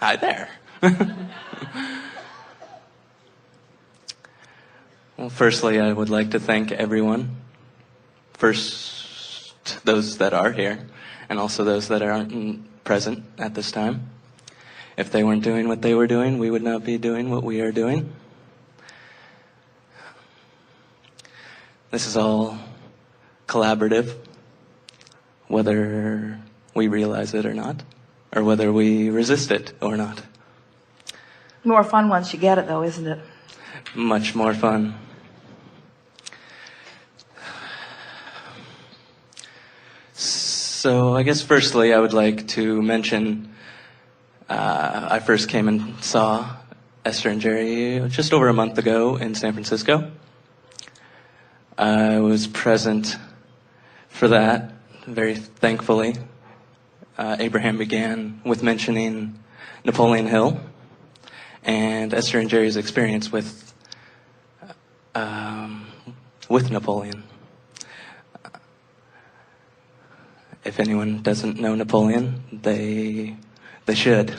Hi there. Well, firstly, I would like to thank everyone. First, those that are here, and also those that aren't present at this time. If they weren't doing what they were doing, we would not be doing what we are doing. This is all collaborative, whether we realize it or not, or whether we resist it or not. More fun once you get it, though, isn't it? Much more fun. So I guess firstly I would like to mention I first came and saw Esther and Jerry just over a month ago in San Francisco. I was present for that, very thankfully. Abraham began with mentioning Napoleon Hill and Esther and Jerry's experience with Napoleon. If anyone doesn't know Napoleon, they should.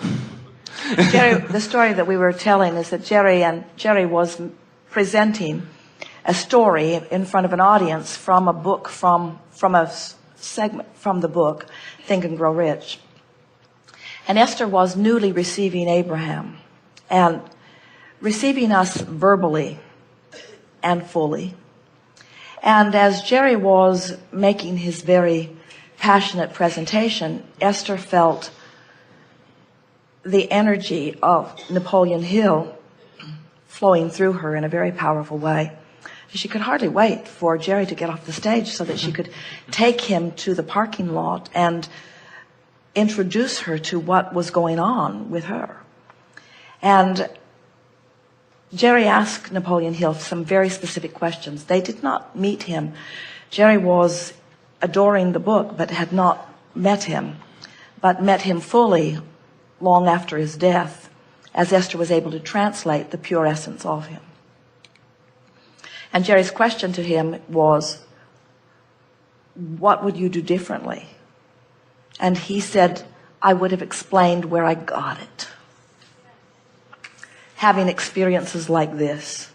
Jerry, the story that we were telling is that Jerry was presenting a story in front of an audience from a book, from a segment from the book, Think and Grow Rich. And Esther was newly receiving Abraham and receiving us verbally and fully. And as Jerry was making his very passionate presentation, Esther felt the energy of Napoleon Hill flowing through her in a very powerful way. She could hardly wait for Jerry to get off the stage so that she could take him to the parking lot and introduce her to what was going on with her. And Jerry asked Napoleon Hill some very specific questions. They did not meet him. Jerry was adoring the book, but had not met him, but met him fully long after his death, as Esther was able to translate the pure essence of him. And Jerry's question to him was, what would you do differently? And he said, I would have explained where I got it, having experiences like this.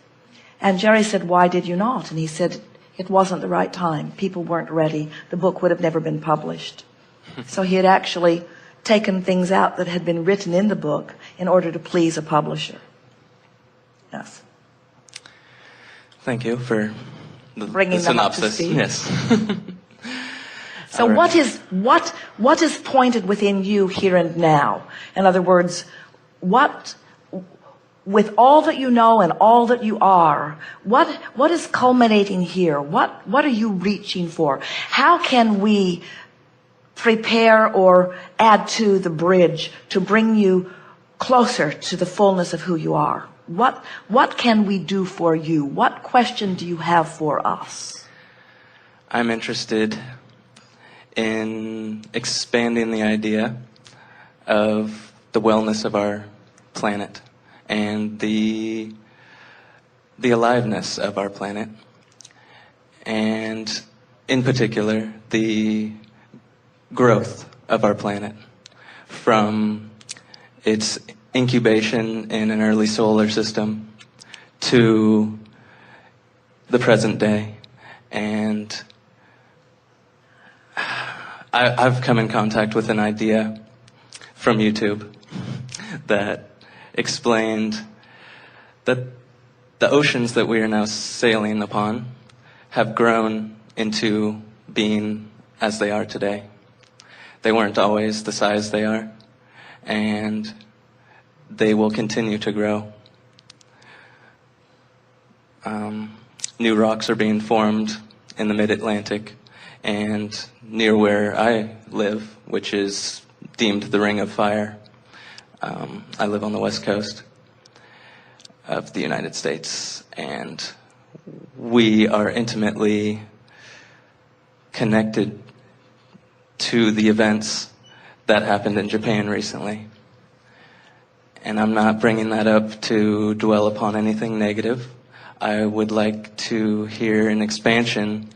And Jerry said, why did you not? And he said, it wasn't the right time. People weren't ready. The book would have never been published. So he had actually taken things out that had been written in the book in order to please a publisher. Yes. Thank you for bringing the them up to synopsis. speed. Yes. So right. what is pointed within you here and now? In other words, with all that you know and all that you are, what is culminating here? What are you reaching for? How can we prepare or add to the bridge to bring you closer to the fullness of who you are? What can we do for you? What question do you have for us? I'm interested in expanding the idea of the wellness of our planet and the aliveness of our planet, and in particular the growth of our planet from its incubation in an early solar system to the present day. And I've come in contact with an idea from YouTube that explained that the oceans that we are now sailing upon have grown into being as they are today. They weren't always the size they are, and they will continue to grow. New rocks are being formed in the mid-Atlantic and near where I live, which is deemed the Ring of Fire. I live on the West Coast of the United States, and we are intimately connected to the events that happened in Japan recently. And I'm not bringing that up to dwell upon anything negative. I would like to hear an expansion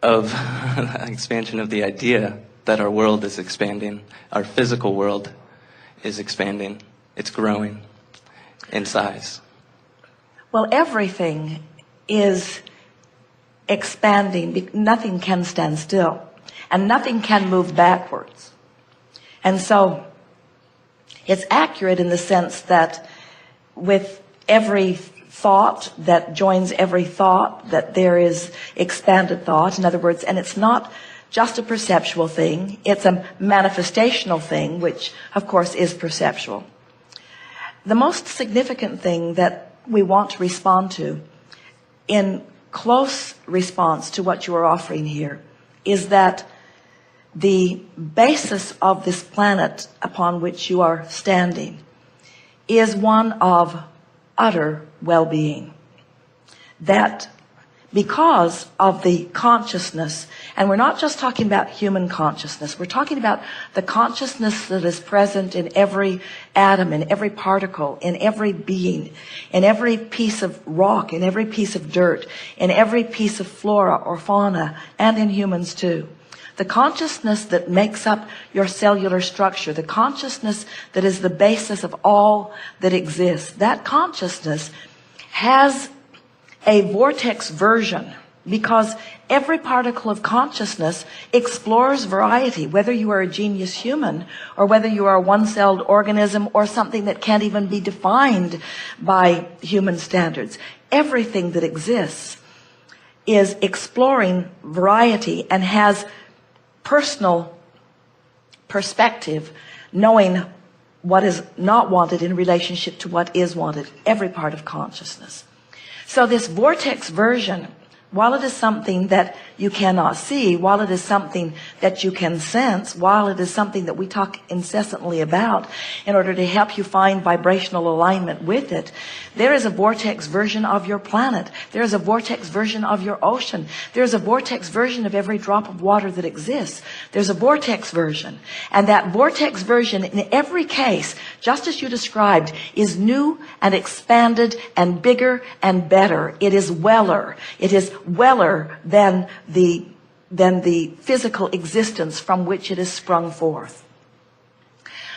of the idea that our world is expanding. Our physical world is expanding. It's growing in size. Well, everything is expanding. Nothing can stand still, and nothing can move backwards. And so it's accurate in the sense that with every thought that joins every thought, that there is expanded thought. In other words, and it's not just a perceptual thing, it's a manifestational thing, which of course is perceptual. The most significant thing that we want to respond to in close response to what you are offering here is that the basis of this planet upon which you are standing is one of utter well-being. That because of the consciousness, and we're not just talking about human consciousness, we're talking about the consciousness that is present in every atom, in every particle, in every being, in every piece of rock, in every piece of dirt, in every piece of flora or fauna, and in humans too. The consciousness that makes up your cellular structure, the consciousness that is the basis of all that exists, that consciousness has a vortex version, because every particle of consciousness explores variety, whether you are a genius human or whether you are a one-celled organism or something that can't even be defined by human standards. Everything that exists is exploring variety and has personal perspective, knowing what is not wanted in relationship to what is wanted, every part of consciousness. So this vortex version, while it is something that you cannot see, while it is something that you can sense, while it is something that we talk incessantly about in order to help you find vibrational alignment with it, there is a vortex version of your planet. There is a vortex version of your ocean. There's a vortex version of every drop of water that exists. There's a vortex version. And that vortex version, in every case, just as you described, is new and expanded and bigger and better. It is weller. It is weller than the physical existence from which it is sprung forth.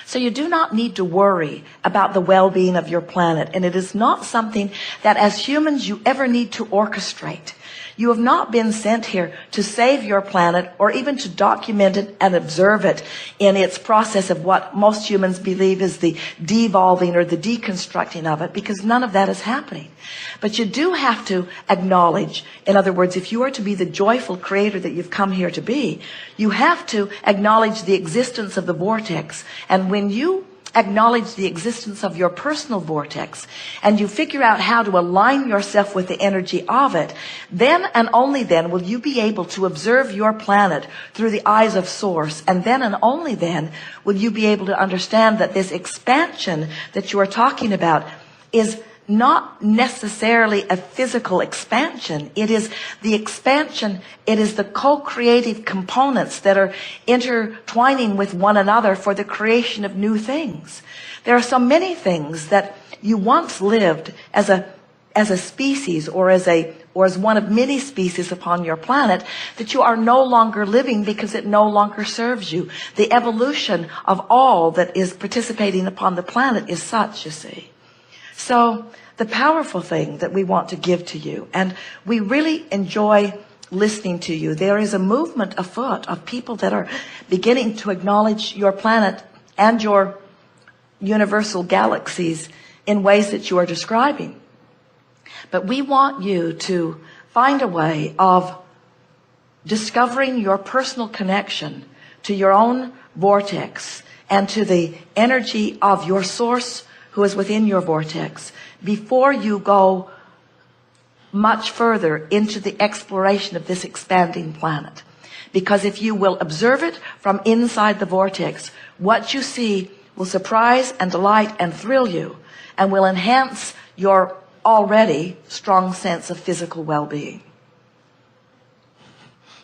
So you do not need to worry about the well-being of your planet, and it is not something that as humans you ever need to orchestrate. You have not been sent here to save your planet or even to document it and observe it in its process of what most humans believe is the devolving or the deconstructing of it, because none of that is happening. But you do have to acknowledge, in other words, if you are to be the joyful creator that you've come here to be, you have to acknowledge the existence of the vortex. And when you acknowledge the existence of your personal vortex and you figure out how to align yourself with the energy of it, then and only then will you be able to observe your planet through the eyes of Source. And then and only then will you be able to understand that this expansion that you are talking about is not necessarily a physical expansion. It is the expansion, it is the co-creative components that are intertwining with one another for the creation of new things. There are so many things that you once lived as a species or as one of many species upon your planet that you are no longer living because it no longer serves you. The evolution of all that is participating upon the planet is such, you see. So the powerful thing that we want to give to you, and we really enjoy listening to you, there is a movement afoot of people that are beginning to acknowledge your planet and your universal galaxies in ways that you are describing. But we want you to find a way of discovering your personal connection to your own vortex and to the energy of your Source who is within your vortex before you go much further into the exploration of this expanding planet. Because if you will observe it from inside the vortex, what you see will surprise and delight and thrill you and will enhance your already strong sense of physical well-being.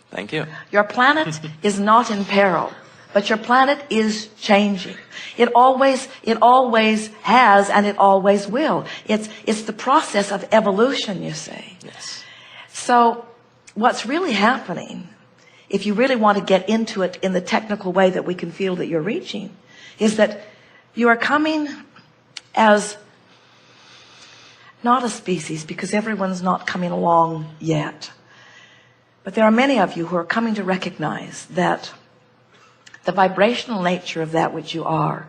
Thank you. Your planet is not in peril, but your planet is changing. It always has, and it always will. It's the process of evolution, you see. Yes. So what's really happening if you really want to get into it in the technical way that we can feel that you're reaching, is that you are coming as not a species, because everyone's not coming along yet. But there are many of you who are coming to recognize that the vibrational nature of that which you are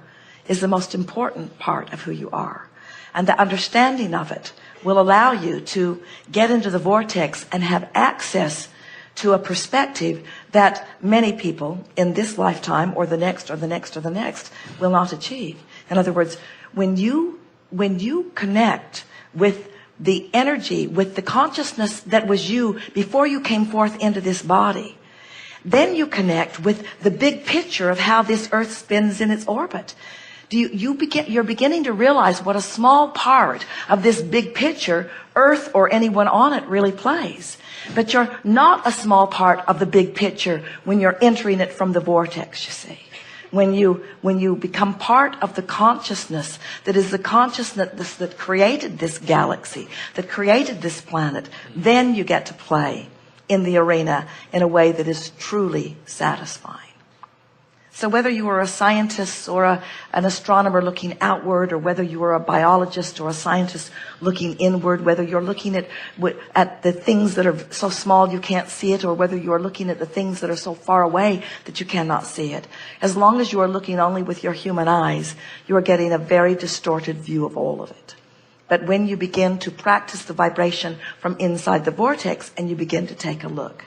is the most important part of who you are. And the understanding of it will allow you to get into the vortex and have access to a perspective that many people in this lifetime or the next or the next or the next will not achieve. In other words, when you connect with the energy, with the consciousness that was you before you came forth into this body, then you connect with the big picture of how this earth spins in its orbit. You're beginning to realize what a small part of this big picture Earth or anyone on it really plays. But you're not a small part of the big picture when you're entering it from the vortex, you see. When you become part of the consciousness that is the consciousness that created this galaxy, that created this planet, then you get to play in the arena in a way that is truly satisfying. So whether you are a scientist or an astronomer looking outward, or whether you are a biologist or a scientist looking inward, whether you're looking at the things that are so small you can't see it, or whether you are looking at the things that are so far away that you cannot see it, as long as you are looking only with your human eyes, you are getting a very distorted view of all of it. But when you begin to practice the vibration from inside the vortex and you begin to take a look,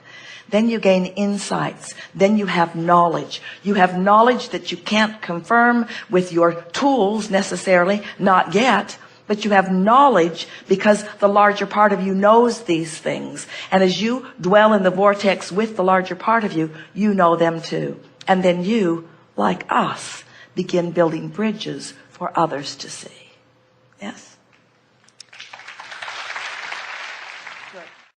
then you gain insights. Then you have knowledge. You have knowledge that you can't confirm with your tools necessarily, not yet, but you have knowledge because the larger part of you knows these things. And as you dwell in the vortex with the larger part of you, you know them too. And then you, like us, begin building bridges for others to see. Yes?